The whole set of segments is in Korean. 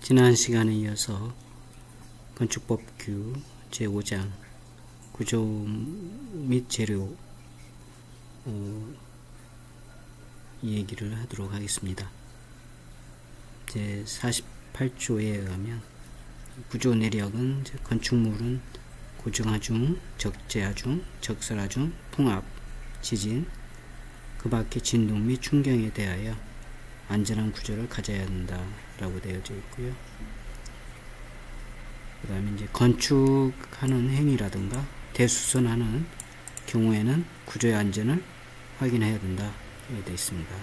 지난 시간에 이어서 건축법규 제5장 구조 및 재료 이 얘기를 하도록 하겠습니다. 제 48조에 의하면 구조 내력은 건축물은 고정하중, 적재하중, 적설하중, 통합, 지진, 그 밖의 진동 및 충격에 대하여 안전한 구조를 가져야 한다 라고 되어져 있고요. 그 다음에 이제 건축하는 행위라든가 대수선하는 경우에는 구조의 안전을 확인해야 된다 이렇게 되어 있습니다.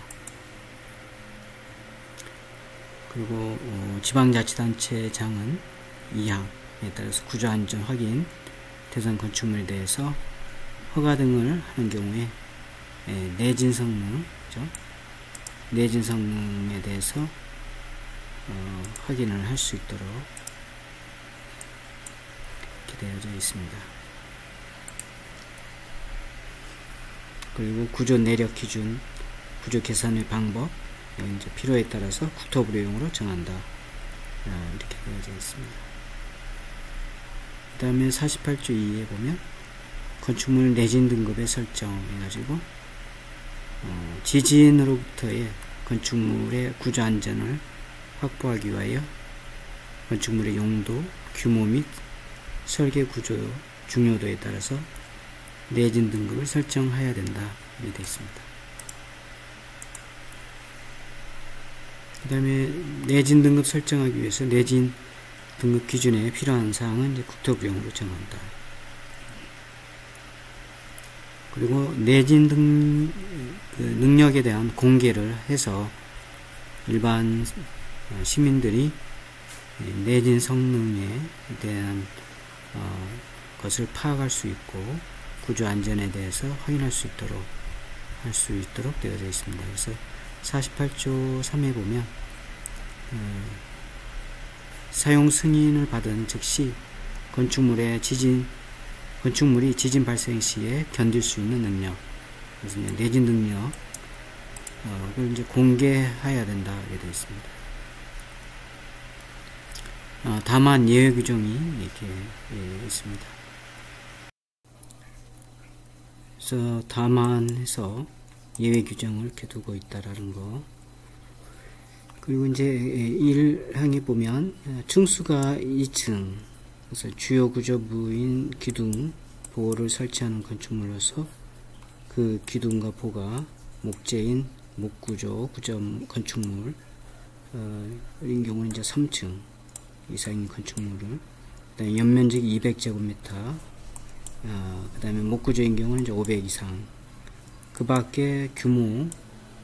그리고 지방자치단체장은 2항에 따라서 구조안전 확인 대상 건축물에 대해서 허가 등을 하는 경우에 내진 성능, 내진 성능에 대해서 확인을 할 수 있도록 이렇게 되어져 있습니다. 그리고 구조 내력 기준, 구조 계산의 방법, 이제 필요에 따라서 국토부령으로 정한다 이렇게 되어져 있습니다. 그 다음에 48조 2에 보면 건축물 내진 등급의 설정 해가지고 지진으로부터의 건축물의 구조 안전을 확보하기 위하여 건축물의 용도, 규모 및 설계 구조 중요도에 따라서 내진 등급을 설정해야 된다 이렇게 되어 있습니다. 그 다음에 내진 등급 설정하기 위해서 내진 등급 기준에 필요한 사항은 이제 국토부령으로 정한다. 그리고 내진 능력에 대한 공개를 해서 일반 시민들이 내진 성능에 대한 것을 파악할 수 있고 구조 안전에 대해서 확인할 수 있도록 되어져 있습니다. 그래서 48조 3에 보면 사용 승인을 받은 즉시 건축물이 지진 발생 시에 견딜 수 있는 능력, 그래서 내진 능력을 이제 공개해야 된다 이렇게 되어 있습니다. 다만 예외 규정이 이렇게 있습니다. 그래서 다만해서 예외 규정을 이렇게 두고 있다라는 거. 그리고 이제 1항에 보면 층수가 2층, 그래서 주요 구조부인 기둥, 보호를 설치하는 건축물로서 그 기둥과 보가 목재인 목구조 건축물, 인 경우는 이제 3층 이상인 건축물을, 그다음에 연면적이 200제곱미터, 그 다음에 목구조인 경우는 이제 500 이상, 그 밖에 규모,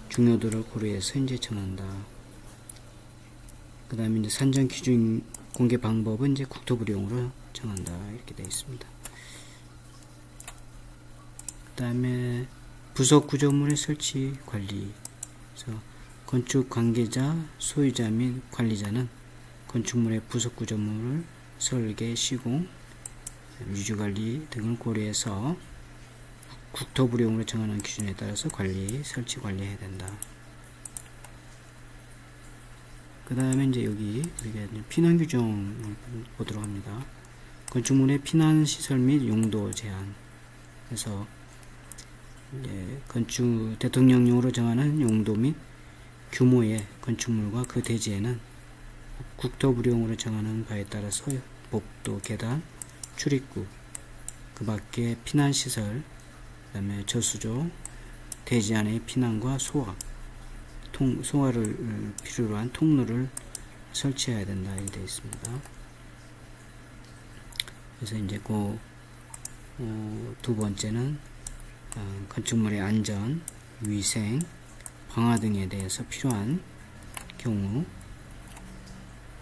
중요도를 고려해서 이제 정한다. 그 다음에 이제 산정 기준 공개 방법은 이제 국토부령으로 정한다 이렇게 되어 있습니다. 그 다음에 부속 구조물의 설치 관리. 그래서 건축 관계자, 소유자 및 관리자는 건축물의 부속 구조물을 설계, 시공, 유지관리 등을 고려해서 국토부령으로 정하는 기준에 따라서 설치 관리해야 된다. 그 다음에 이제 여기 우리가 피난 규정을 보도록 합니다. 건축물의 피난 시설 및 용도 제한. 그래서 이제 대통령령으로 정하는 용도 및 규모의 건축물과 그 대지에는 국토부령으로 정하는 바에 따라서 복도, 계단, 출입구, 그 밖에 피난 시설, 그 다음에 저수조, 대지 안의 피난과 소화를 필요로 한 통로를 설치해야 된다 이렇게 되어 있습니다. 그래서 이제 두 번째는 건축물의 안전, 위생, 방화 등에 대해서 필요한 경우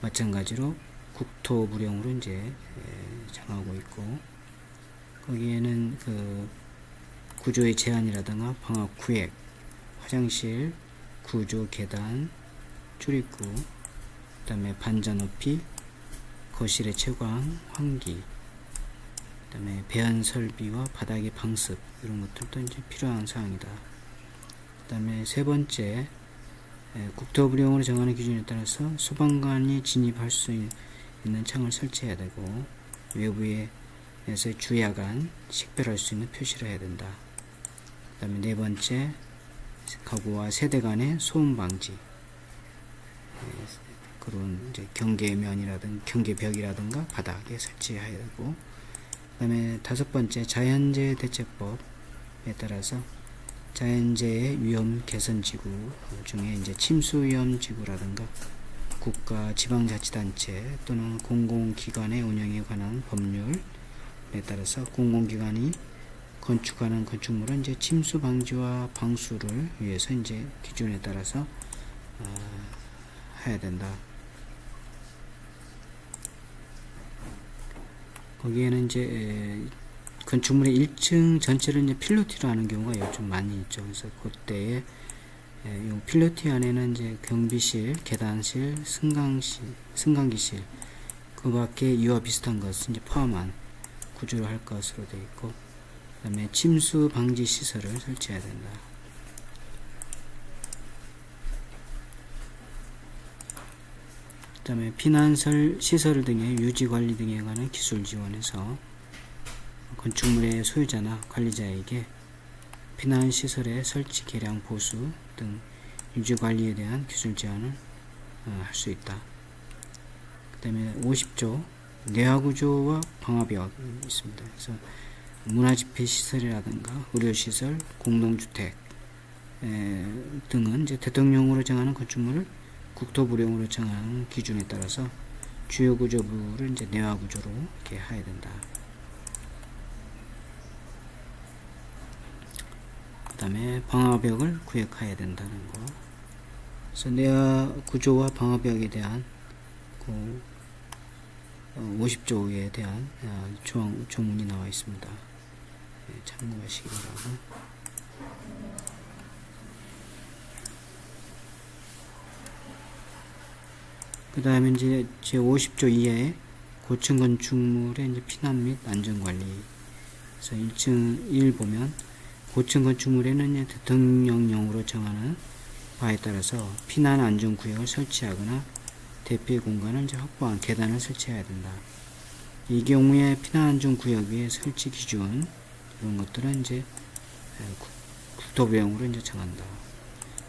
마찬가지로 국토부령으로 이제 정하고 있고, 거기에는 그 구조의 제한이라든가 방화 구획, 화장실, 구조, 계단, 출입구, 그 다음에 반자 높이, 거실의 채광, 환기, 그 다음에 배연 설비와 바닥의 방습, 이런 것들도 이제 필요한 사항이다. 그 다음에 세 번째, 국토부령으로 정하는 기준에 따라서 소방관이 진입할 수 있는 창을 설치해야 되고, 외부에서 주야간 식별할 수 있는 표시를 해야 된다. 그 다음에 네 번째, 가구와 세대 간의 소음 방지, 그런 이제 경계면이라든가 경계벽이라든가 바닥에 설치해야 되고, 그 다음에 다섯 번째, 자연재해 대책법에 따라서 자연재해 위험 개선 지구 중에 이제 침수 위험 지구라든가 국가 지방자치단체 또는 공공기관의 운영에 관한 법률에 따라서 공공기관이 건축하는 건축물은 이제 침수 방지와 방수를 위해서 이제 기준에 따라서 해야 된다. 거기에는 이제 건축물의 1층 전체를 이제 필로티로 하는 경우가 요즘 많이 있죠. 그래서 그때에 이 필로티 안에는 이제 경비실, 계단실, 승강기실, 그 밖에 이와 비슷한 것을 이제 포함한 구조를 할 것으로 되어 있고, 그 다음에 침수 방지 시설을 설치해야 된다. 그 다음에 피난시설 등의 유지관리 등에 관한 기술 지원에서 건축물의 소유자나 관리자에게 피난시설의 설치, 개량, 보수 등 유지관리에 대한 기술 제안을 할 수 있다. 그 다음에 50조 내화구조와 방화벽이 있습니다. 그래서 문화집회시설이라든가 의료시설, 공동주택 등은 이제 대통령으로 정하는 건축물을 국토부령으로 정하는 기준에 따라서 주요 구조부를 이제 내화구조로 이렇게 해야 된다. 그 다음에 방화벽을 구획해야 된다는 거. 그래서 내화 구조와 방화벽에 대한 50조에 대한 조문이 나와 있습니다. 참고하시기 바라고. 그 다음에 이제 제 50조 이하의 고층 건축물의 이제 피난 및 안전관리. 그래서 1층 1 보면 고층 건축물에는 이제 대통령령으로 정하는 바에 따라서 피난 안전구역을 설치하거나 대피 공간을 이제 확보한 계단을 설치해야 된다. 이 경우에 피난 안전구역의 설치 기준 이런 것들은 이제 국토부령으로 이제 정한다.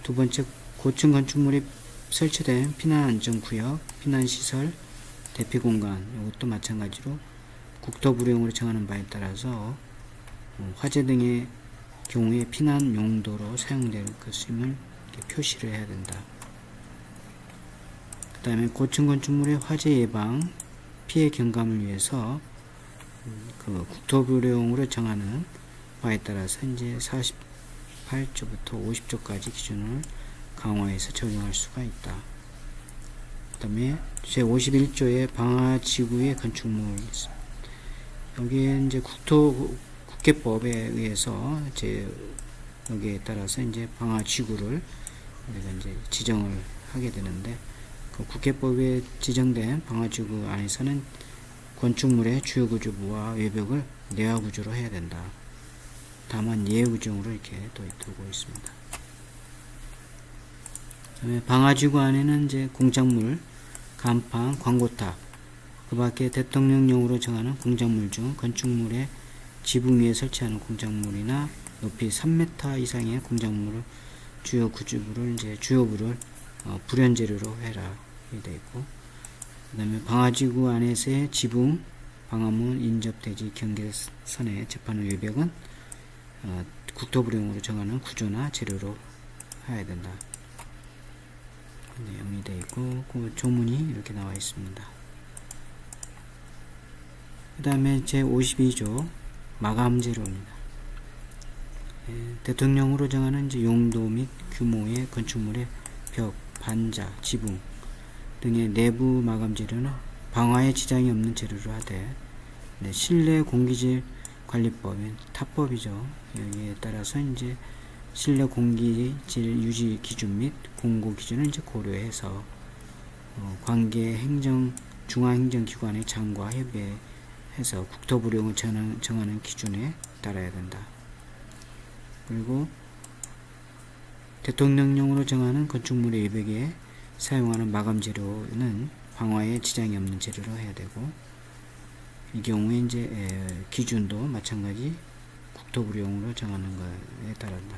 두 번째, 고층 건축물에 설치된 피난 안전구역, 피난시설, 대피 공간 이것도 마찬가지로 국토부령으로 정하는 바에 따라서 화재 등의 경우에 피난 용도로 사용될 것임을 표시를 해야 된다. 그 다음에 고층 건축물의 화재 예방, 피해 경감을 위해서 그 국토부령으로 정하는 바에 따라서 이제 48조부터 50조까지 기준을 강화해서 적용할 수가 있다. 그 다음에 제51조의 방화지구의 건축물 있습니다. 여기에 이제 국계법에 의해서 여기에 따라서 이제 방화지구를 우리가 이제 지정을 하게 되는데, 그 국계법에 지정된 방화지구 안에서는 건축물의 주요 구조부와 외벽을 내화 구조로 해야 된다. 다만 예외 규정으로 이렇게 또 두고 있습니다. 그다음에 방화지구 안에는 이제 공작물, 간판, 광고탑, 그 밖에 대통령령으로 정하는 공작물 중 건축물의 지붕 위에 설치하는 공작물이나 높이 3m 이상의 공작물을 주요 구조부를 이제 주요부를 불연재료로 해라 이 되어 있고, 그다음에 방화지구 안에서의 지붕, 방화문, 인접대지, 경계선에 접하는 외벽은 국토부령으로 정하는 구조나 재료로 해야 된다. 내용이 되어 있고, 그 조문이 이렇게 나와 있습니다. 그 다음에 제52조 마감 재료입니다. 대통령으로 정하는 이제 용도 및 규모의 건축물의 벽, 반자, 지붕 등의 내부 마감 재료는 방화에 지장이 없는 재료로 하되, 실내 공기질 관리법인 탑법이죠. 여기에 따라서 이제 실내 공기질 유지 기준 및 공고 기준을 이제 고려해서 관계 중앙행정기관의 장과 협의해서 국토부령을 정하는 기준에 따라야 된다. 그리고 대통령령으로 정하는 건축물의 외벽에 사용하는 마감 재료는 방화에 지장이 없는 재료로 해야 되고, 이 경우에 이제 기준도 마찬가지 국토부령으로 정하는 것에 따른다.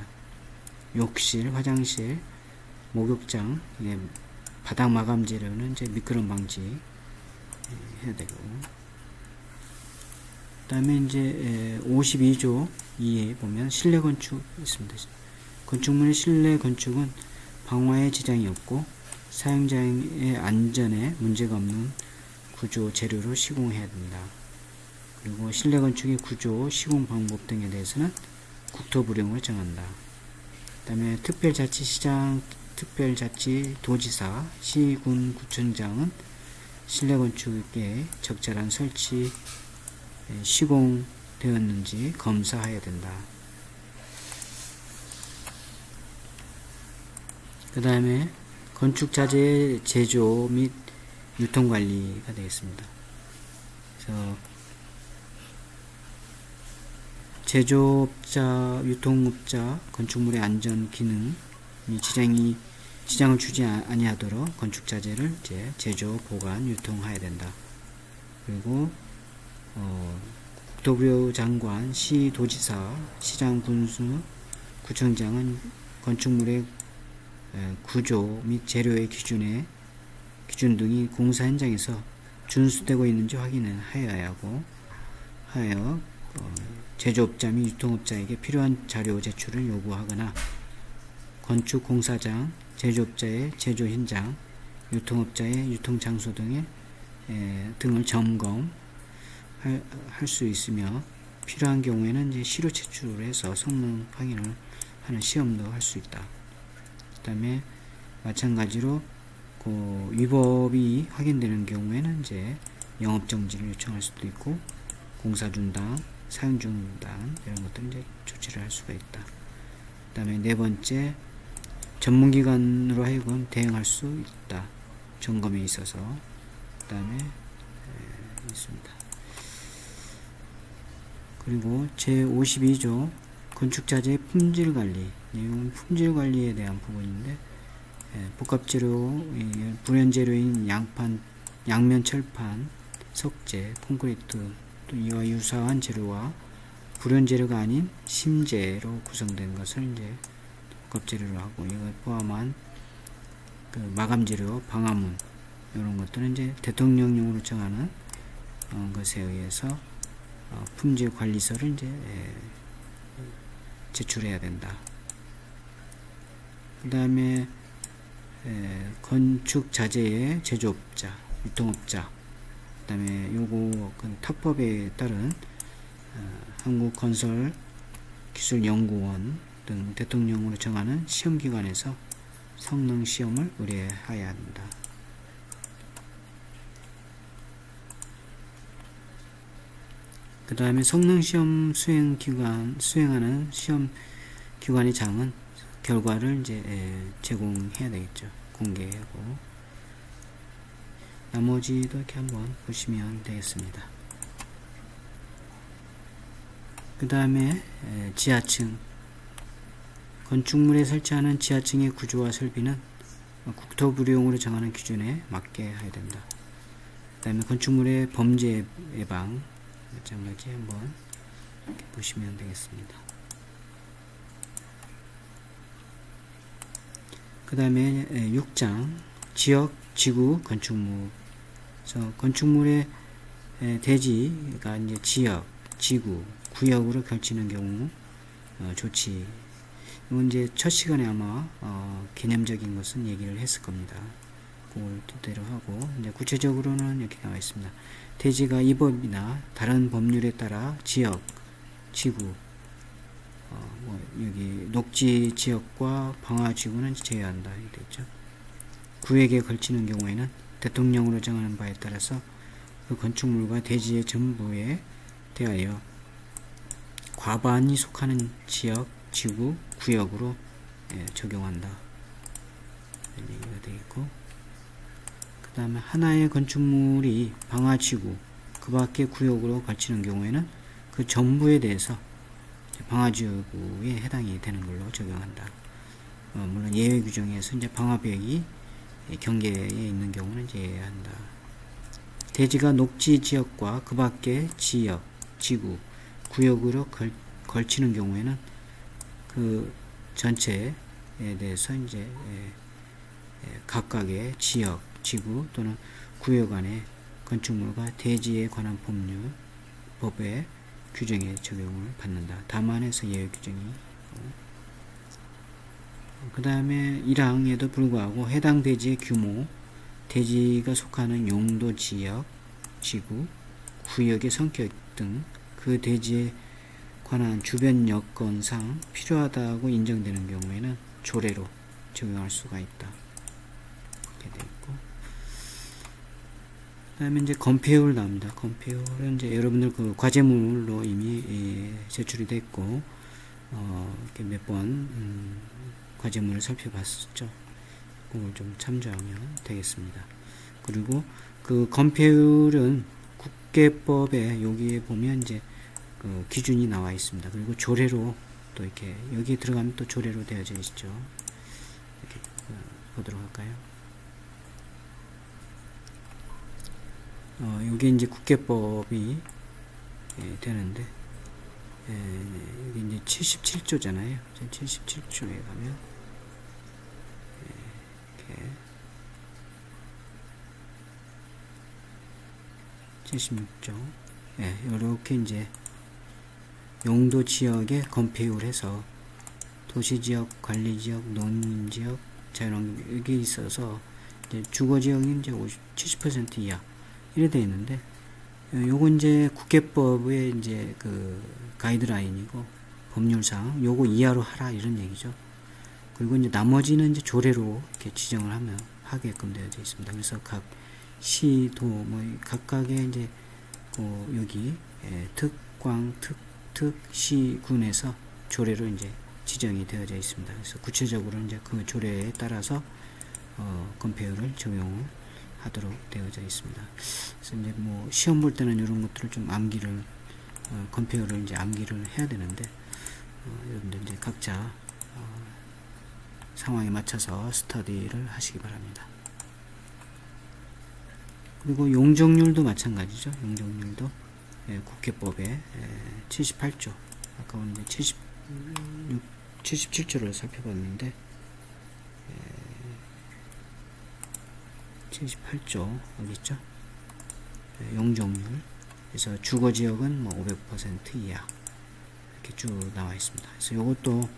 욕실, 화장실, 목욕장, 바닥 마감 재료는 이제 미끄럼 방지 해야 되고, 그 다음에 이제 52조 2에 보면 실내 건축 있습니다. 건축물의 실내 건축은 방화에 지장이 없고 사용자의 안전에 문제가 없는 구조 재료로 시공해야 된다. 그리고 실내 건축의 구조, 시공 방법 등에 대해서는 국토부령으로 정한다. 그 다음에 특별자치시장, 특별자치 도지사, 시군 구청장은 실내 건축에 적절한 설치, 시공되었는지 검사해야 된다. 그 다음에 건축자재의 제조 및 유통관리가 되겠습니다. 그래서 제조업자, 유통업자, 건축물의 안전 기능이 지장을 주지 아니하도록 건축자재를 이제 제조, 보관, 유통해야 된다. 그리고 국토부 장관, 시, 도지사, 시장, 군수, 구청장은 건축물의 구조 및 재료의 기준 등이 공사 현장에서 준수되고 있는지 확인을 하여야 하여 제조업자 및 유통업자에게 필요한 자료 제출을 요구하거나 건축 공사장, 제조업자의 제조 현장, 유통업자의 유통 장소 등을 점검할 수 있으며 필요한 경우에는 이제 시료 제출을 해서 성능 확인을 하는 시험도 할 수 있다. 그 다음에 마찬가지로 그 위법이 확인되는 경우에는 이제 영업정지를 요청할 수도 있고 공사 중단, 사용 중단 이런 것들 이제 조치를 할 수가 있다. 그 다음에 네 번째, 전문기관으로 하여금 대응할 수 있다. 점검에 있어서. 그 다음에 있습니다. 그리고 제52조 건축자재 품질관리, 이건 품질관리에 대한 부분인데, 복합재료, 불연재료인 양면 철판, 석재, 콘크리트, 또 이와 유사한 재료와 불연재료가 아닌 심재로 구성된 것을 이제 복합재료로 하고, 이걸 포함한 그 마감재료, 방화문 이런 것들은 이제 대통령령으로 정하는 것에 의해서 품질관리서를 이제 제출해야 된다. 그 다음에 건축자재의 제조업자, 유통업자, 그 다음에 요거 탑법에 따른 한국건설기술연구원 등 대통령으로 정하는 시험기관에서 성능시험을 의뢰해야 한다. 그 다음에 성능시험 수행하는 시험기관의 장은 결과를 이제 제공해야 되겠죠. 공개하고. 나머지도 이렇게 한번 보시면 되겠습니다. 그 다음에 지하층. 건축물에 설치하는 지하층의 구조와 설비는 국토부령으로 정하는 기준에 맞게 해야 된다. 그 다음에 건축물의 범죄 예방 마찬가지 한번 이렇게 보시면 되겠습니다. 그 다음에 6장 지역, 지구, 건축물. 그래서 건축물의 대지가 이제 지역, 지구, 구역으로 걸치는 경우 조치. 이건 이제 첫 시간에 아마 개념적인 것은 얘기를 했을 겁니다. 그걸 토대로 하고 이제 구체적으로는 이렇게 나와 있습니다. 대지가 이 법이나 다른 법률에 따라 지역, 지구, 여기 녹지 지역과 방화 지구는 제외한다. 이렇게 됐죠. 구역에 걸치는 경우에는 대통령으로 정하는 바에 따라서 그 건축물과 대지의 전부에 대하여 과반이 속하는 지역, 지구, 구역으로 적용한다. 이런 얘기가 되겠고, 그 다음에 하나의 건축물이 방화지구, 그 밖의 구역으로 걸치는 경우에는 그 전부에 대해서 방화지구에 해당이 되는 걸로 적용한다. 물론 예외 규정에서 이제 방화벽이 경계에 있는 경우는 이제 예외한다. 대지가 녹지 지역과 그 밖의 지역, 지구, 구역으로 걸치는 경우에는 그 전체에 대해서 이제 각각의 지역, 지구 또는 구역 안에 건축물과 대지에 관한 법의 규정에 적용을 받는다. 다만에서 예외 규정이 그 다음에 1항에도 불구하고 해당 대지의 규모, 대지가 속하는 용도, 지역, 지구, 구역의 성격 등 그 대지에 관한 주변 여건상 필요하다고 인정되는 경우에는 조례로 적용할 수가 있다. 이렇게 되어 있고, 그 다음에 이제 건폐율 나옵니다. 건폐율은 이제 여러분들 그 과제물로 이미 제출이 됐고, 이렇게 몇 번 과제물을 살펴봤었죠. 그걸 좀 참조하면 되겠습니다. 그리고 그 건폐율은 국계법에 여기에 보면 이제 그 기준이 나와 있습니다. 그리고 조례로 또 이렇게 여기에 들어가면 또 조례로 되어져 있죠. 이렇게 보도록 할까요? 여기 이제 국계법이 되는데 여기 이제 77조잖아요. 77조에 가면 이렇게 76조 이렇게 이제 용도 지역의 건폐율 해서 도시지역, 관리지역, 농림지역, 자연환경 여기 있어서 이제 주거지역이 이제 70% 이하 이래 되어 있는데 요건 이제 국계법의 이제 그 가이드라인이고 법률상 요거 이하로 하라 이런 얘기죠. 그리고 이제 나머지는 이제 조례로 이렇게 지정을 하게끔 되어져 있습니다. 그래서 각 시도 뭐 각각의 이제 여기 특광, 특시군에서 조례로 이제 지정이 되어져 있습니다. 그래서 구체적으로 이제 그 조례에 따라서 건폐율을 적용을 하도록 되어져 있습니다. 그래서 이제 뭐 시험 볼 때는 이런 것들을 좀 암기를 건폐율을 이제 암기를 해야 되는데 여러분들 이제 각자 상황에 맞춰서 스터디를 하시기 바랍니다. 그리고 용적률도 마찬가지죠. 용적률도 국회법의 78조 아까 이제 77조를 살펴봤는데 78조 여기 있죠. 용적률 그래서 주거지역은 뭐 500% 이하 이렇게 쭉 나와 있습니다. 그래서 요것도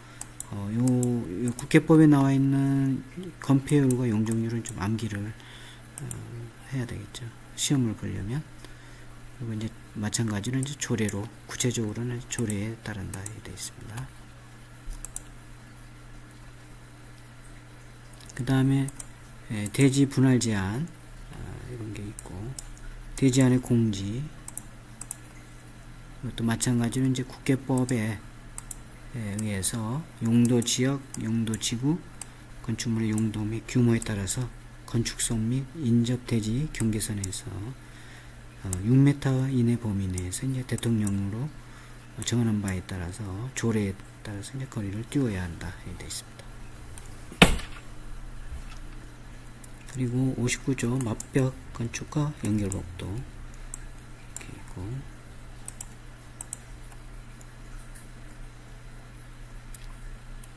요 국회법에 나와 있는 건폐율과 용적률은 좀 암기를 해야 되겠죠. 시험을 보려면. 그리고 이제 마찬가지로 이제 조례로 구체적으로는 조례에 따른다 이렇게 되어 있습니다. 그 다음에 대지 분할 제한 이런 게 있고 대지안의 공지 이것도 마찬가지로 이제 국계법에 의해서 용도 지역, 용도 지구, 건축물의 용도 및 규모에 따라서 건축성 및 인접 대지 경계선에서 6m 이내 범위 내에서 이제 대통령으로 정하는 바에 따라서 조례에 따라서 이제 거리를 띄워야 한다 이렇게 되어 있습니다. 그리고 59조 맞벽 건축과 연결복도 이렇게 있고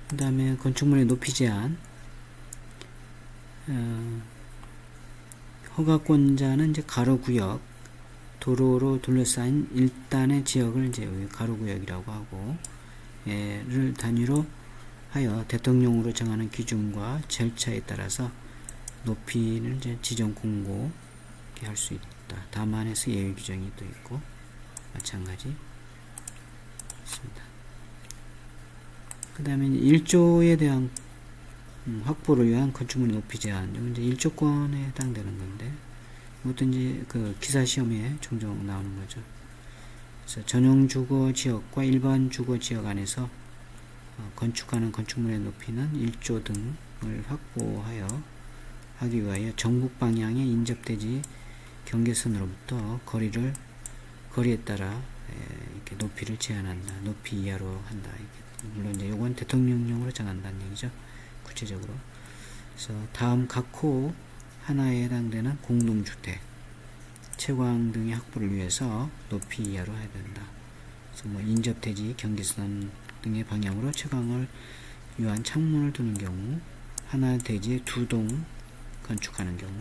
그 다음에 건축물의 높이 제한 허가권자는 이제 가로구역 도로로 둘러싸인 일단의 지역을 이제 가로구역이라고 하고 를 단위로 하여 대통령으로 정하는 기준과 절차에 따라서 높이는 이제 지정 공고 이렇게 할 수 있다. 다만에서 예외 규정이 또 있고 마찬가지 있습니다. 그 다음에 1조에 대한 확보를 위한 건축물 높이 제한 이건 이제 1조권에 해당되는 건데 이것도 이제 그 기사 시험에 종종 나오는 거죠. 그래서 전용 주거 지역과 일반 주거 지역 안에서 건축하는 건축물의 높이는 1조 등을 확보하여 하기 위하여 전국 방향의 인접대지 경계선으로부터 거리에 따라 이렇게 높이를 제한한다. 높이 이하로 한다. 물론 이제 요건 대통령령으로 정한다는 얘기죠. 구체적으로. 그래서 다음 각 호 하나에 해당되는 공동주택, 채광 등의 확보를 위해서 높이 이하로 해야 된다. 그래서 뭐 인접 대지, 경계선 등의 방향으로 채광을 위한 창문을 두는 경우, 하나 대지에 2동 건축하는 경우,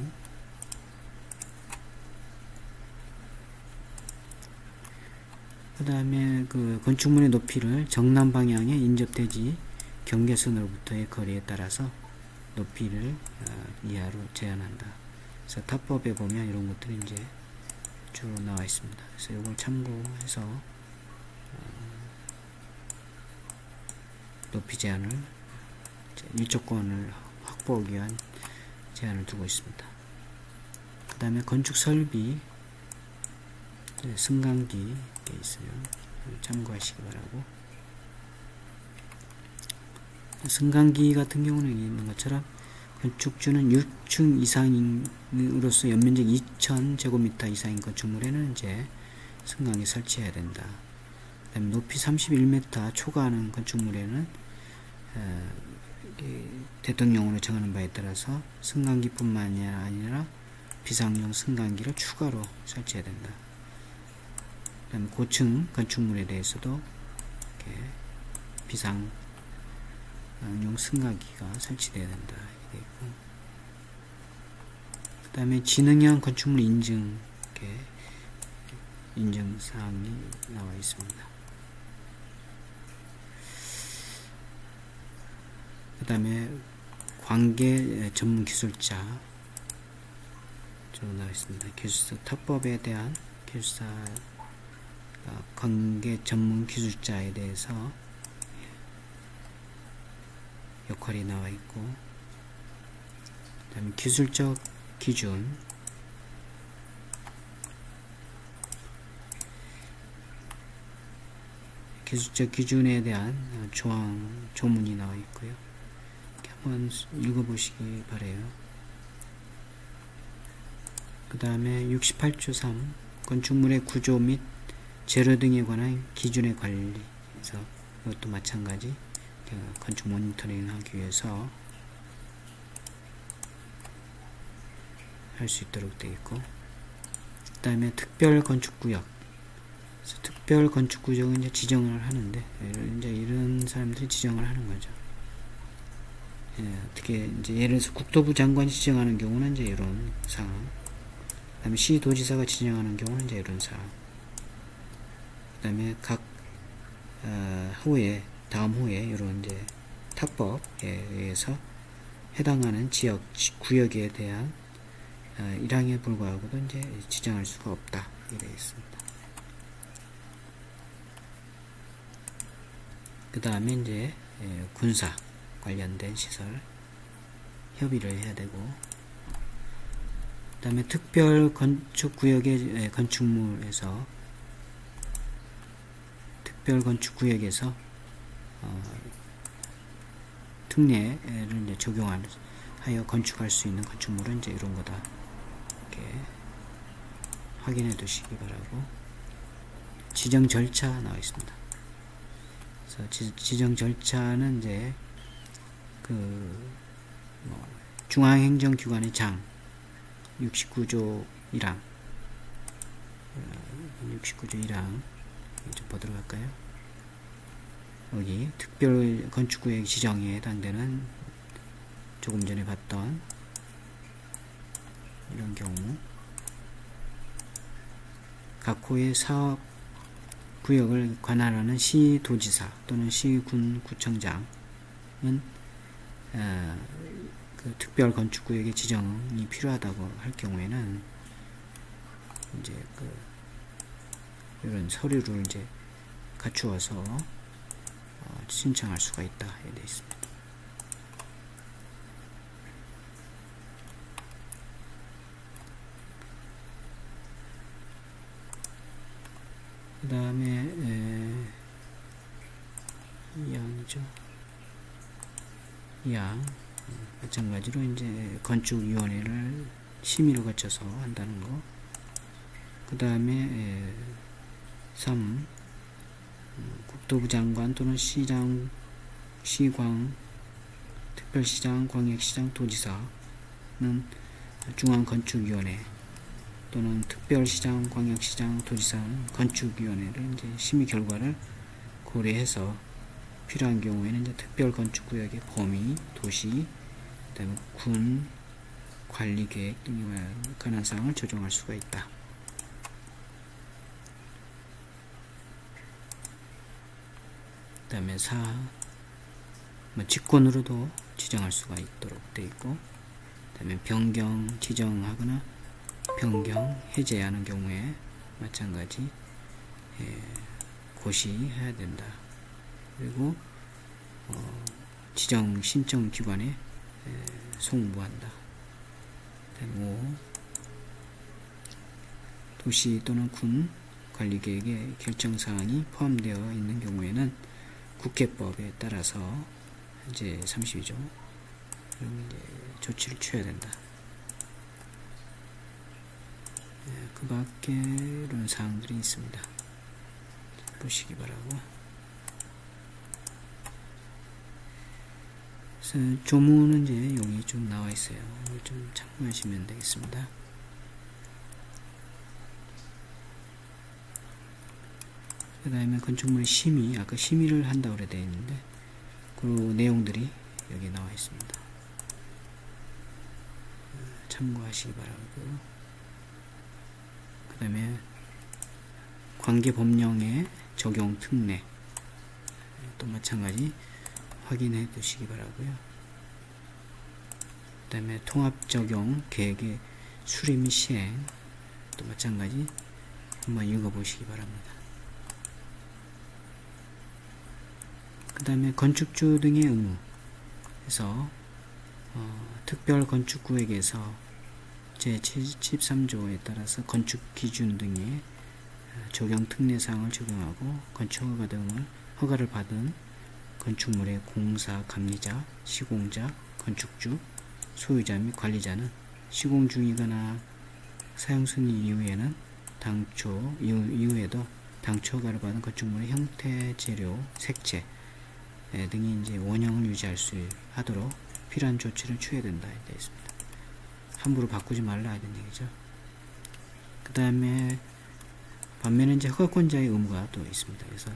그 다음에 그 건축물의 높이를 정남 방향의 인접대지 경계선으로부터의 거리에 따라서 높이를 이하로 제한한다. 그래서 타법에 보면 이런 것들이 이제 쭉 나와 있습니다. 그래서 이걸 참고해서 높이 제한을, 일조권을 확보하기 위한 제한을 두고 있습니다. 그 다음에 건축 설비, 승강기 있으면 참고하시기 바라고. 승강기 같은 경우는 있는 것처럼 건축주는 6층 이상으로서 연면적 2000제곱미터 이상인 건축물에는 이제 승강기 설치해야 된다. 그다음에 높이 31m 초과하는 건축물에는 대통령으로 정하는 바에 따라서 승강기뿐만 아니라 비상용 승강기를 추가로 설치해야 된다. 그다음에 고층 건축물에 대해서도 이렇게 비상용 승강기가 설치되어야 된다. 이렇게 있고, 그 다음에 지능형 건축물 인증, 이렇게 인증 사항이 나와 있습니다. 그 다음에 관계 전문 기술자 좀 나와 있습니다. 기술사 타법에 대한 기술사 관계 전문 기술자에 대해서 역할이 나와 있고, 그 다음에 기술적 기준, 기술적 기준에 대한 조문이 나와 있고요. 이렇게 한번 읽어보시기 바래요. 그 다음에 68조 3 건축물의 구조 및 재료 등에 관한 기준의 관리. 그래서 이것도 마찬가지 건축 모니터링 하기 위해서 할 수 있도록 되어 있고, 그 다음에 특별 건축구역. 그래서 특별 건축구역은 이제 지정을 하는데, 이제 이런 사람들이 지정을 하는 거죠. 어떻게 이제 예를 들어서 국토부 장관이 지정하는 경우는 이제 이런 사항, 그 다음에 시도지사가 지정하는 경우는 이제 이런 사항, 그 다음에 각 다음 후에 이런 이제 타법에 의해서 해당하는 지역, 구역에 대한 1항에 불과하고도 이제 지정할 수가 없다. 이렇게 있습니다. 그 다음에 이제 군사 관련된 시설 협의를 해야 되고, 그 다음에 특별 건축구역의 건축물에서 특별 건축구역에서 특례를 이제 적용하여 건축할 수 있는 건축물은 이제 이런 거다. 이렇게 확인해 두시기 바라고. 지정 절차 나와 있습니다. 그래서 지정 절차는 이제 중앙행정기관의 장 69조 1항 69조 1항 좀 보도록 할까요? 여기 특별 건축구역 지정에 해당되는 조금 전에 봤던 이런 경우 각 호의 사업 구역을 관할하는 시도지사 또는 시군구청장은 그 특별 건축구역의 지정이 필요하다고 할 경우에는 이제 이런 서류를 이제 갖추어서 신청할 수가 있다. 이렇게 되어 있습니다. 그 다음에 2항이죠. 2항 마찬가지로 이제 건축위원회를 심의를 거쳐서 한다는 거. 그 다음에 3 국토부 장관 또는 시장, 시광 특별시장, 광역시장, 도지사는 중앙건축위원회 또는 특별시장, 광역시장, 도지사는 건축위원회를 이제 심의 결과를 고려해서 필요한 경우에는 이제 특별건축구역의 범위, 도시, 그다음에 군, 관리계획 등에 관한 사항을 조정할 수가 있다. 그 다음에 직권으로도 지정할 수가 있도록 되어 있고, 그 다음에 변경, 지정하거나 변경, 해제하는 경우에 마찬가지 고시해야 된다. 그리고 지정 신청 기관에 송부한다. 그 다음에 5. 도시 또는 군 관리계획의 결정사항이 포함되어 있는 경우에는 국회법에 따라서 이제 32조 이제 조치를 취해야 된다. 그 밖에 이런 사항들이 있습니다. 보시기 바라고. 그래서 조문은 이제 여기 좀 나와 있어요. 이걸 좀 참고하시면 되겠습니다. 그 다음에 건축물의 심의, 아까 심의를 한다고 그래 되어 있는데 그 내용들이 여기 나와 있습니다. 참고하시기 바라고. 그 다음에 관계법령의 적용 특례 또 마찬가지 확인해 두시기 바라고요. 그 다음에 통합적용 계획의 수립 및 시행 또 마찬가지 한번 읽어보시기 바랍니다. 그 다음에 건축주 등의 의무 그래서 특별건축구역에서 제73조에 따라서 건축기준 등의 적용 특례사항을 적용하고 건축허가 등을 허가를 받은 건축물의 공사, 감리자, 시공자, 건축주, 소유자 및 관리자는 시공 중이거나 사용 승인 이후에도 당초 허가를 받은 건축물의 형태, 재료, 색채 등이 이제 원형을 유지할 수 하도록 필요한 조치를 취해야 된다 되어 있습니다. 함부로 바꾸지 말라 이런 얘기죠. 그 다음에 반면에 이제 허가권자의 의무가 또 있습니다. 그래서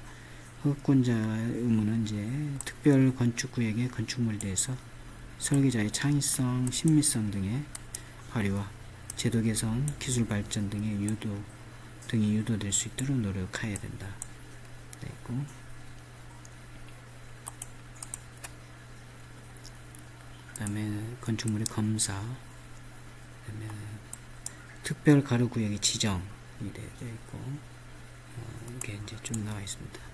허가권자의 의무는 이제 특별 건축구역의 건축물에 대해서 설계자의 창의성, 신미성 등의 발휘와 제도 개선, 기술 발전 등이 유도될 수 있도록 노력해야 된다. 되어 있고, 그 다음에 건축물의 검사, 그 다음에 특별 가로구역의 지정이 되어 있고, 이게 이제 쭉 나와 있습니다.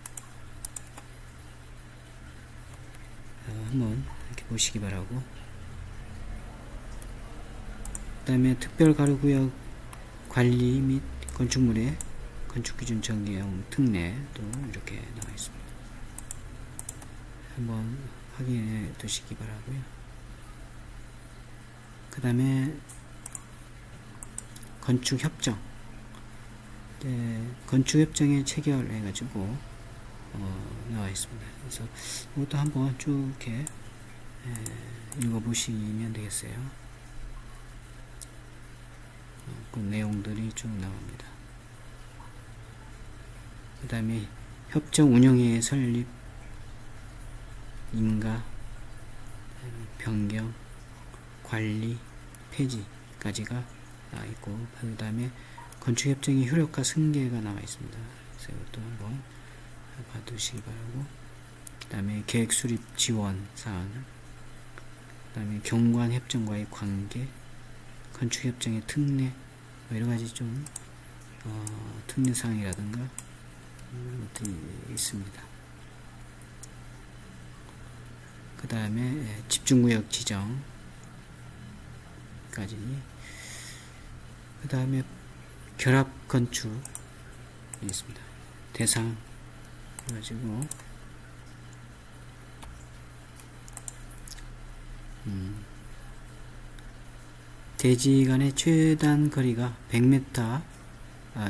한번 이렇게 보시기 바라고. 그 다음에 특별 가로구역 관리 및 건축물의 건축기준 적용 특례도 이렇게 나와 있습니다. 한번 확인해 두시기 바라고요. 그 다음에 건축협정, 건축협정에 체결해 가지고 나와 있습니다. 그래서 이것도 한번 쭉 이렇게 읽어보시면 되겠어요. 그 내용들이 쭉 나옵니다. 그 다음에 협정 운영회의 설립, 인가, 변경, 관리, 폐지까지가 나와 있고, 그 다음에 건축협정의 효력과 승계가 나와 있습니다. 그래서 이것도 한번 봐두시기 바라고. 그 다음에 계획 수립 지원 사항, 그 다음에 경관협정과의 관계, 건축협정의 특례, 여러가지 좀 특례사항이라든가 이런 것들이 있습니다. 그 다음에 집중구역 지정까지, 그 다음에 결합건축이 있습니다. 대상 해가지고 대지 간의 최단 거리가 100m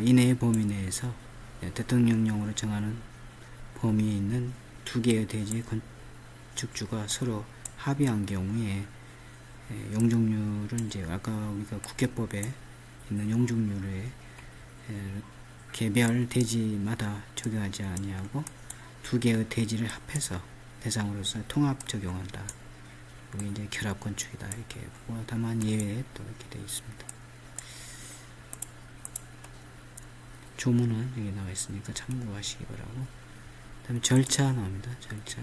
이내의 범위 내에서 대통령령으로 정하는 범위에 있는 두 개의 대지의 건축주가 서로 합의한 경우에 용적률은 이제 아까 우리가 국계법에 있는 용적률에 개별 대지마다 적용하지 아니하고 두 개의 대지를 합해서 대상으로서 통합 적용한다. 이게 이제 결합 건축이다 이렇게 보고, 다만 예외에 또 이렇게 되어 있습니다. 조문은 여기 나와 있으니까 참고하시기 바라고. 그다음에 절차 나옵니다. 절차.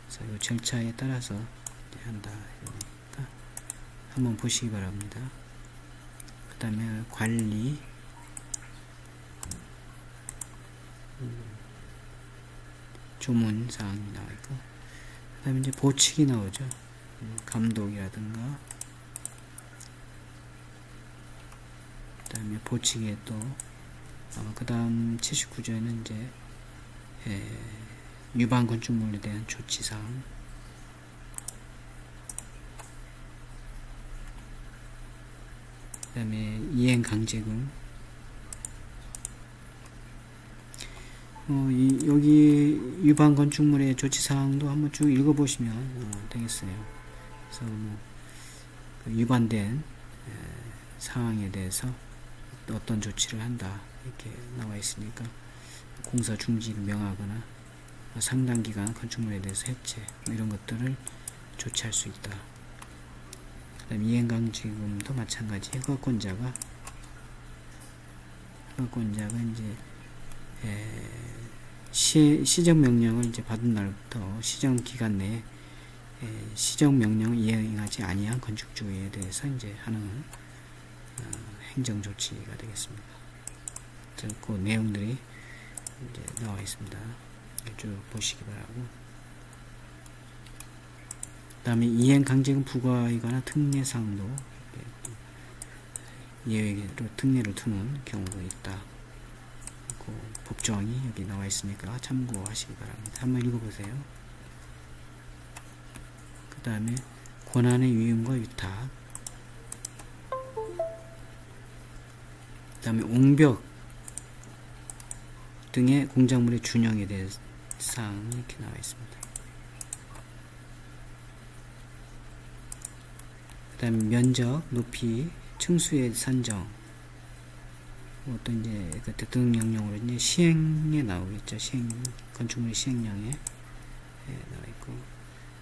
그래서 이 절차에 따라서 한다. 이러니까 한번 보시기 바랍니다. 그다음에 관리. 조문 사항이 나와 있고, 그 다음에 이제 보칙이 나오죠. 감독이라든가, 그 다음에 보칙에 또, 그 다음 79조에는 이제, 위반 건축물에 대한 조치사항, 그 다음에 이행 강제금, 여기 위반 건축물의 조치사항도 한번 쭉 읽어보시면 되겠어요. 그래서 그 위반된 사항에 대해서 어떤 조치를 한다 이렇게 나와 있으니까, 공사 중지를 명하거나 상당 기간 건축물에 대해서 해체 이런 것들을 조치할 수 있다. 그 다음 이행강제금도 마찬가지. 허가권자가 이제 시정명령을 이제 받은 날부터 시정기간 내에 시정명령을 이행하지 아니한 건축주에 대해서 이제 하는 행정조치가 되겠습니다. 그 내용들이 이제 나와 있습니다. 쭉 보시기 바라고. 그 다음에 이행강제금 부과이거나 특례사항도 예외로 특례를 두는 경우도 있다. 법정이 여기 나와 있으니까 참고하시기 바랍니다. 한번 읽어보세요. 그 다음에 권한의 위임과 위탁, 그 다음에 옹벽 등의 공작물의 준용에 대한 사항이 이렇게 나와 있습니다. 그 다음에 면적, 높이, 층수의 산정, 어떤 이제 그 대통령령으로 이제 시행에 나오겠죠. 건축물 시행령에 나와 있고,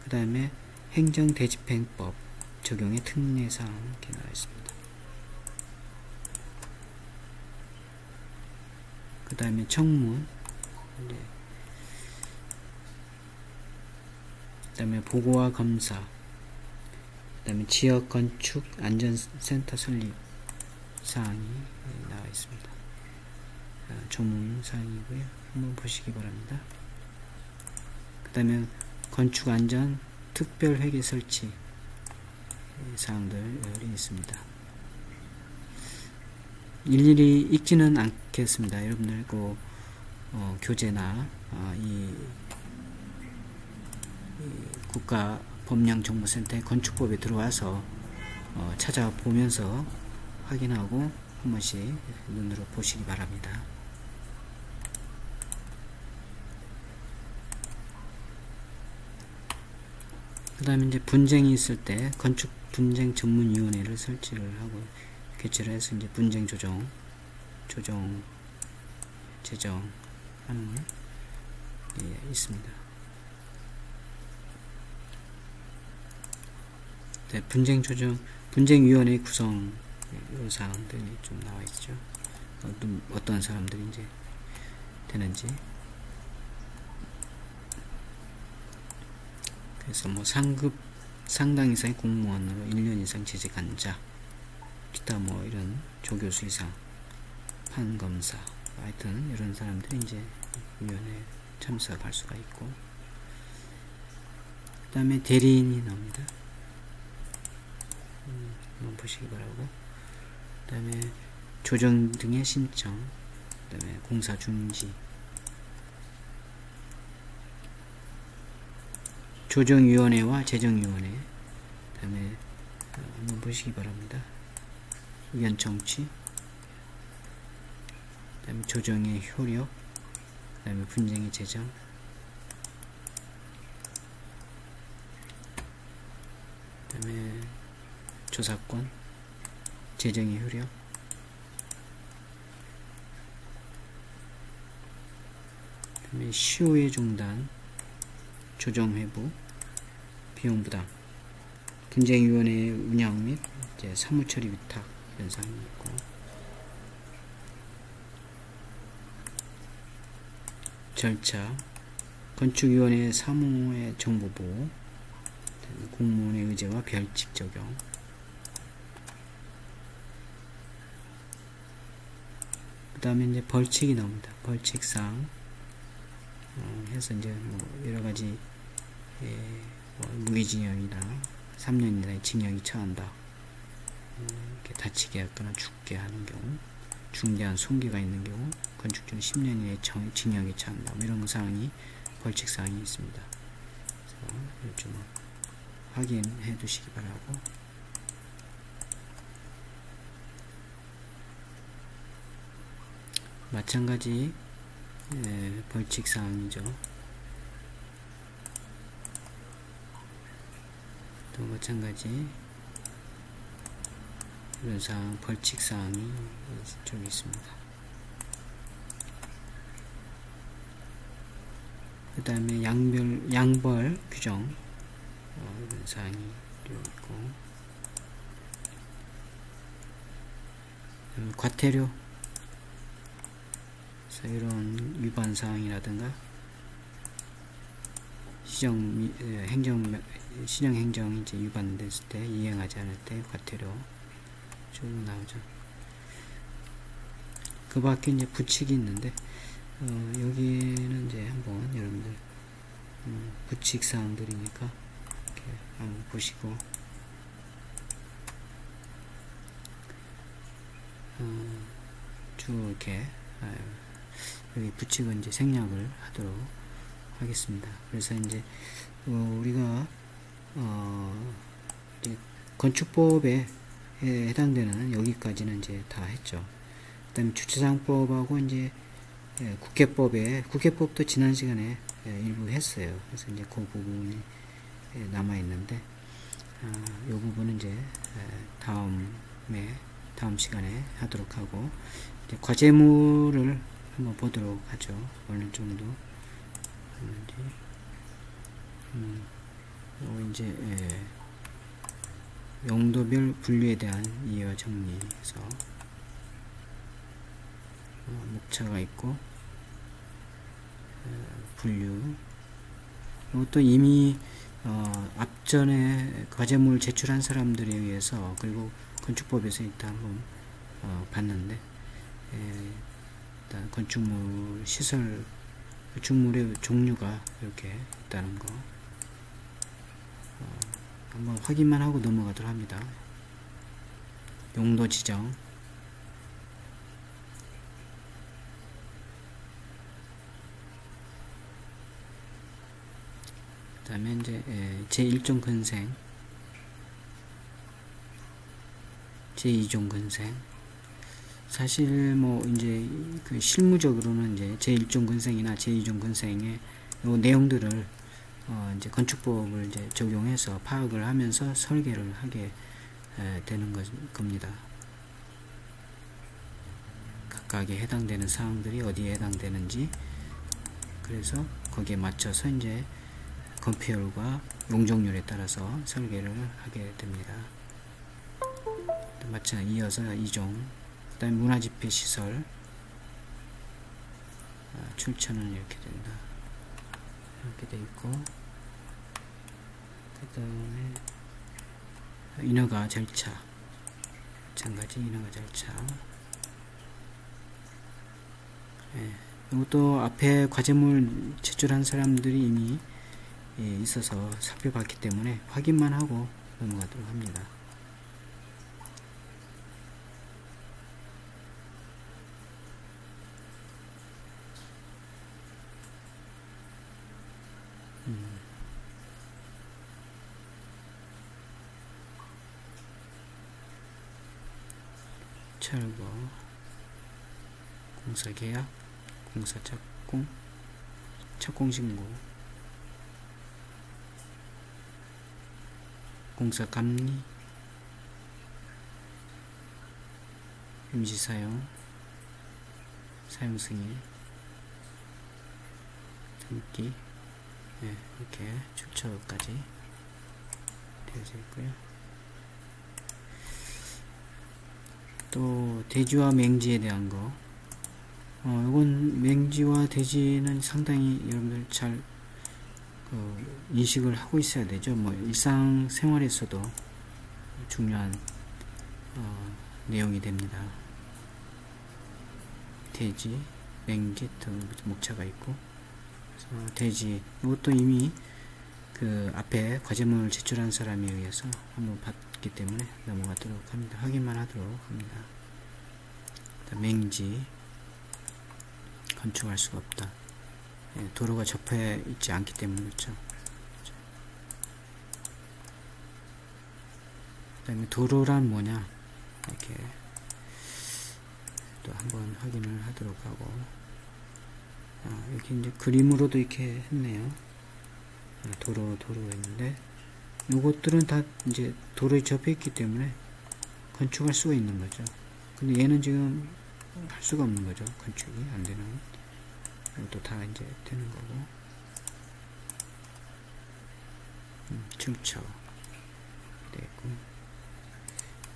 그 다음에 행정대집행법 적용의 특례사항 이렇게 나와 있습니다. 그 다음에 청문, 그 다음에 보고와 검사, 그 다음에 지역건축안전센터 설립 사항이 나와 있습니다. 조문 사항이고요. 한번 보시기 바랍니다. 그 다음에 건축안전 특별회계 설치 사항들이 있습니다. 일일이 읽지는 않겠습니다. 여러분들 그 교재나 이 국가법령정보센터의 건축법에 들어와서 찾아보면서 확인하고 한 번씩 눈으로 보시기 바랍니다. 그 다음에 이제 분쟁이 있을 때 건축 분쟁 전문위원회를 설치를 하고 개최를 해서 이제 분쟁 제정하는 게 있습니다. 네, 분쟁위원회 구성 이 사항들이 좀 나와 있죠. 어떤 사람들이 이제 되는지. 그래서 뭐 상당 이상의 공무원으로 1년 이상 재직한 자, 기타 뭐 이런 조교수 이상, 판검사, 하여튼 이런 사람들이 이제 위원회에 참석할 수가 있고, 그 다음에 대리인이 나옵니다. 한번 보시기 바라고. 그 다음에 조정 등의 신청, 그 다음에 공사 중지, 조정위원회와 재정위원회, 그 다음에 한번 보시기 바랍니다. 의견 청취, 그 다음에 조정의 효력, 그 다음에 분쟁의 재정, 조사권, 재정의 효력, 그다음에 시효의 중단, 조정회부, 비용부담, 분쟁위원회의 운영 및 이제 사무처리 위탁 이런 사항이 있고, 절차, 건축위원회 사무의 정보보호, 공무원의 의제와 별칙 적용, 그 다음에 이제 벌칙이 나옵니다. 벌칙상 해서 이제 뭐 여러가지 뭐 무기징역이나 3년 이상의 징역이 처한다, 이렇게 다치게 하거나 죽게 하는 경우, 중대한 손괴가 있는 경우 건축중 10년 이내의 징역이 처한다, 뭐 이런 사항이 벌칙사항이 있습니다. 그래서 좀 확인해 두시기 바라고, 마찬가지 벌칙사항이죠. 또 마찬가지 이런 사항, 벌칙사항이 좀 있습니다. 그 다음에 양벌 규정, 이런 사항이 있고, 과태료, 이런 위반 사항이라든가 시정행정이 이제 위반됐을 때, 이행하지 않을 때 과태료 쭉 나오죠. 그 밖에 이제 부칙이 있는데, 여기는 이제 한번 여러분들 부칙 사항들이니까 이렇게 한번 보시고, 쭉 이렇게 여기 부칙은 이제 생략을 하도록 하겠습니다. 그래서 이제 우리가 이제 건축법에 해당되는 여기까지는 이제 다 했죠. 그다음에 주차장법하고 이제 국회법도 지난 시간에 일부 했어요. 그래서 이제 그 부분이 남아 있는데, 이 부분은 이제 다음 시간에 하도록 하고, 이제 과제물을 한번 보도록 하죠. 어느 정도 하는지. 이제 용도별 분류에 대한 이해와 정리에서 목차가 있고, 분류, 이것도 이미 앞전에 과제물 제출한 사람들에 의해서, 그리고 건축법에서 일단 한번 봤는데, 일단 건축물 시설, 건축물의 종류가 이렇게 있다는 거 한번 확인만 하고 넘어가도록 합니다. 용도 지정, 그 다음에 이제 제1종 근생, 제2종 근생. 사실 뭐 이제 그 실무적으로는 이제 제1종 근생이나 제2종 근생의 요 내용들을 이제 건축법을 이제 적용해서 파악을 하면서 설계를 하게 되는 겁니다. 각각에 해당되는 사항들이 어디에 해당되는지, 그래서 거기에 맞춰서 이제 건폐율과 용적률에 따라서 설계를 하게 됩니다. 마찬가지로 이어서 2종, 그 다음에 문화집회 시설, 출처는 이렇게 된다, 이렇게 돼 있고, 그 다음에 인허가 절차, 마찬가지 인허가 절차. 이것도 앞에 과제물 제출한 사람들이 이미 있어서 살펴봤기 때문에 확인만 하고 넘어가도록 합니다. 철거, 공사계약, 공사착공, 착공신고, 공사감리, 임시 사용, 사용 승인, 등기, 네, 이렇게 출처까지 되어져 있고요. 또 돼지와 맹지에 대한 거, 이건 맹지와 돼지는 상당히 여러분들 잘 인식을 하고 있어야 되죠. 뭐 일상생활에서도 중요한 내용이 됩니다. 돼지, 맹지 등 목차가 있고, 그래서 돼지, 이것도 이미 그 앞에 과제문을 제출한 사람에 의해서 한번 봤기 때문에 넘어가도록 합니다. 확인만 하도록 합니다. 맹지, 건축할 수가 없다. 예, 도로가 접해 있지 않기 때문이죠. 그 다음에 도로란 뭐냐, 이렇게 또 한번 확인을 하도록 하고, 이렇게 이제 그림으로도 이렇게 했네요. 도로 했는데, 요것들은 다 이제 도로에 접해 있기 때문에 건축할 수가 있는 거죠. 근데 얘는 지금 할 수가 없는 거죠. 건축이 안 되는. 이것도 다 이제 되는 거고. 출처 되고,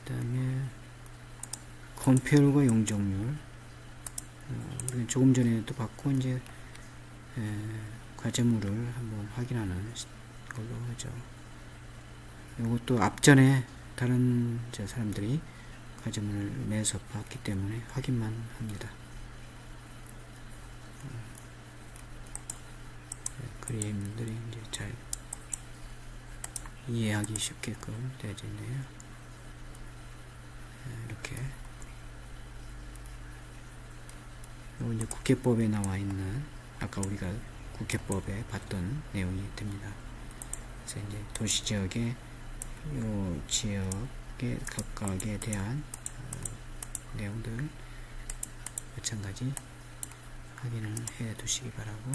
그 다음에 건폐율과 용적률, 조금 전에 또 봤고, 이제 과제물을 한번 확인하는 걸로 하죠. 이것도 앞전에 다른 사람들이 과제물을 내서 봤기 때문에 확인만 합니다. 그림들이 이제 잘 이해하기 쉽게끔 되어져 있네요. 이렇게. 이거 이제 국회법에 나와 있는, 아까 우리가 국회법에 봤던 내용이 됩니다. 그래서 이제 도시지역의 요 지역의 각각에 대한 내용들 마찬가지 확인을 해 두시기 바라고,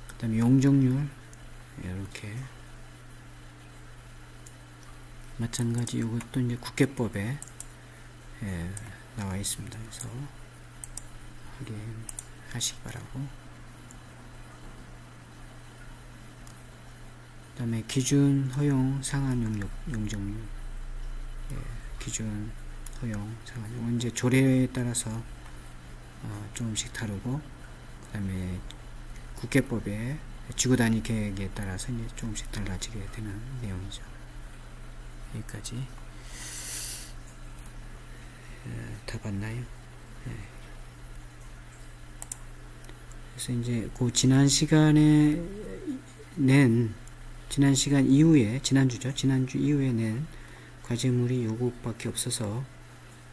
그 다음에 용적률 이렇게 마찬가지 이것도 이제 국회법에 나와 있습니다. 그래서 확인하시기 바라고, 그 다음에 기준 허용 상한 용적률, 기준 허용 상한 용, 이제 조례에 따라서 조금씩 다르고, 그 다음에 국회법의 지구단위 계획에 따라서 이제 조금씩 달라지게 되는 내용이죠. 여기까지 다 봤나요? 그래서 이제 그 지난 시간에 지난 시간 이후에, 지난주 이후에 낸 과제물이 요것밖에 없어서,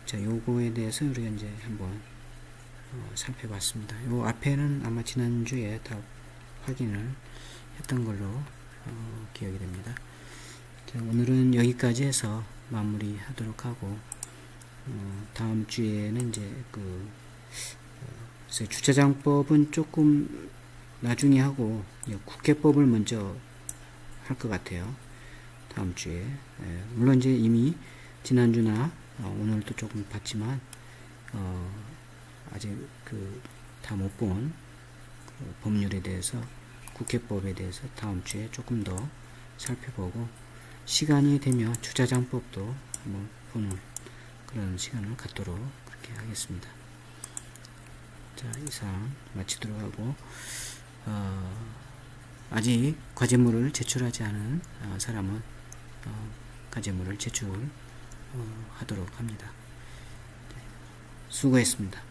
자, 요거에 대해서 우리가 이제 한번 살펴봤습니다. 요 앞에는 아마 지난주에 다 확인을 했던 걸로 기억이 됩니다. 자, 오늘은 여기까지 해서 마무리 하도록 하고, 다음 주에는 이제 주차장법은 조금 나중에 하고, 국회법을 먼저 할 것 같아요. 다음 주에. 물론 이제 이미 지난주나 오늘도 조금 봤지만, 아직 다 못 본 법률에 대해서, 국회법에 대해서 다음 주에 조금 더 살펴보고, 시간이 되면 주차장법도 한번 보는 그런 시간을 갖도록 그렇게 하겠습니다. 자, 이상 마치도록 하고, 아직 과제물을 제출하지 않은 사람은 과제물을 제출하도록 합니다. 수고했습니다.